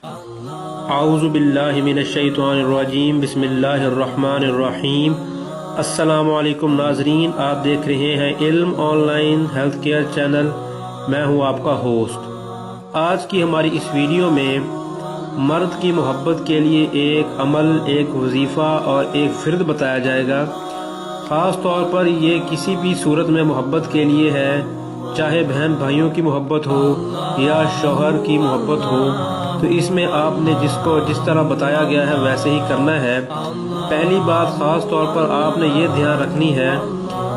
اعوذ باللہ من الشیطان الرجیم، بسم اللہ الرحمن الرحیم۔ السلام علیکم ناظرین، آپ دیکھ رہے ہیں علم on line health care channel. میں ہوں آپ کا ہوسٹ۔ آج کی ہماری اس ویڈیو میں مرد کی محبت کے لیے ایک عمل، ایک وظیفہ اور ایک ورد بتایا جائے گا۔ خاص طور پر یہ کسی بھی صورت میں محبت کے لیے ہے، چاہے بہن بھائیوں کی محبت ہو یا شوہر کی محبت ہو، تو اس میں آپ نے جس طرح بتایا گیا ہے ویسے ہی کرنا ہے۔ پہلی بات خاص طور پر آپ نے یہ دھیان رکھنی ہے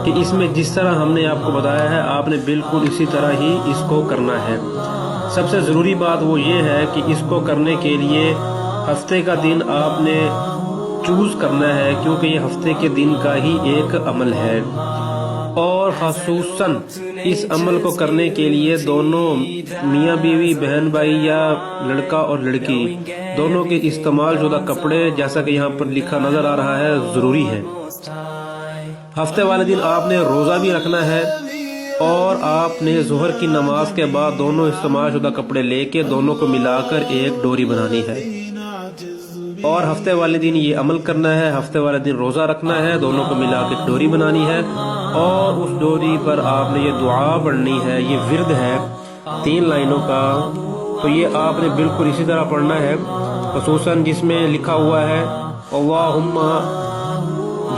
کہ اس میں جس طرح ہم نے آپ کو بتایا ہے آپ نے بالکل اسی طرح ہی اس کو کرنا ہے۔ سب سے ضروری بات وہ یہ ہے کہ اس کو کرنے کے لیے ہفتے کا دن آپ نے چوز کرنا ہے، کیونکہ یہ ہفتے کے دن کا ہی ایک عمل ہے، اور خصوصاً اس عمل کو کرنے کے لیے دونوں میاں بیوی، بہن بھائی یا لڑکا اور لڑکی دونوں کے استعمال شدہ کپڑے، جیسا کہ یہاں پر لکھا نظر آ رہا ہے، ضروری ہے۔ ہفتے والے دن آپ نے روزہ بھی رکھنا ہے، اور آپ نے ظہر کی نماز کے بعد دونوں استعمال شدہ کپڑے لے کے دونوں کو ملا کر ایک ڈوری بنانی ہے، اور ہفتے والے دن یہ عمل کرنا ہے۔ ہفتے والے دن روزہ رکھنا ہے، دونوں کو ملا کے ڈوری بنانی ہے، اور اس ڈوری پر آپ نے یہ دعا پڑھنی ہے۔ یہ ورد ہے 3 لائنوں کا، تو یہ آپ نے بالکل اسی طرح پڑھنا ہے، خصوصاً جس میں لکھا ہوا ہے اللہم۔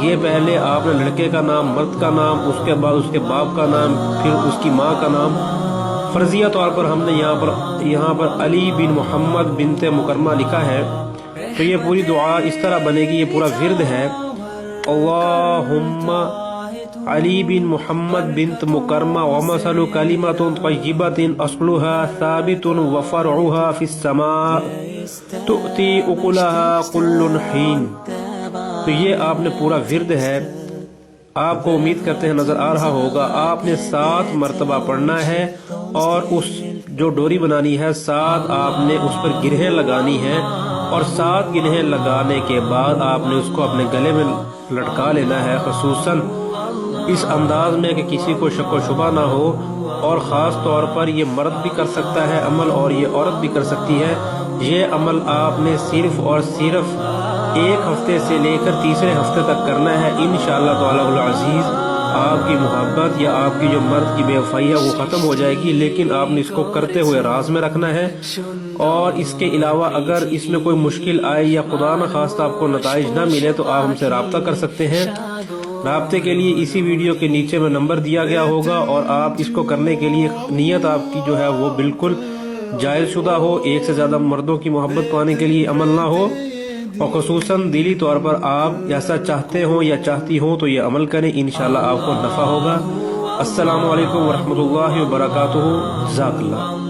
یہ پہلے آپ نے لڑکے کا نام، مرد کا نام، اس کے بعد اس کے باپ کا نام، پھر اس کی ماں کا نام۔ فرضیہ طور پر ہم نے یہاں پر علی بن محمد بنت مکرمہ لکھا ہے، تو یہ پوری دعا اس طرح بنے گی۔ یہ پورا ورد ہے اللہم علی بن محمد بنت مکرمہ ومثل کلمۃ طیبۃ اصلها ثابت وفرعها فی السماء تؤتی اکلها کل حین۔ تو یہ آپ نے پورا ورد ہے، آپ کو امید کرتے ہیں نظر آ رہا ہوگا۔ آپ نے 7 مرتبہ پڑھنا ہے، اور اس جو ڈوری بنانی ہے 7 آپ نے اس پر گرہیں لگانی ہے، اور 7 گرہیں لگانے کے بعد آپ نے اس کو اپنے گلے میں لٹکا لینا ہے، خصوصاً اس انداز میں کہ کسی کو شک و شبہ نہ ہو۔ اور خاص طور پر یہ مرد بھی کر سکتا ہے عمل، اور یہ عورت بھی کر سکتی ہے۔ یہ عمل آپ نے صرف اور صرف 1 ہفتے سے لے کر تیسرے ہفتے تک کرنا ہے۔ انشاءاللہ تعالی العزیز آپ کی محبت یا آپ کی جو مرد کی بے وفائی ہے وہ ختم ہو جائے گی، لیکن آپ نے اس کو کرتے ہوئے راز میں رکھنا ہے۔ اور اس کے علاوہ اگر اس میں کوئی مشکل آئے یا خدا نہ خواستہ آپ کو نتائج نہ ملے تو آپ ہم سے رابطہ کر سکتے ہیں۔ رابطے کے لیے اسی ویڈیو کے نیچے میں نمبر دیا گیا ہوگا، اور آپ اس کو کرنے کے لیے نیت آپ کی جو ہے وہ بالکل جائز شدہ ہو، 1 سے زیادہ مردوں کی محبت پانے کے لیے عمل نہ ہو، اور خصوصاً دلی طور پر آپ ایسا چاہتے ہوں یا چاہتی ہوں تو یہ عمل کریں، انشاءاللہ آپ کو نفع ہوگا۔ السلام علیکم ورحمۃ اللہ وبرکاتہ۔ جزاک اللہ۔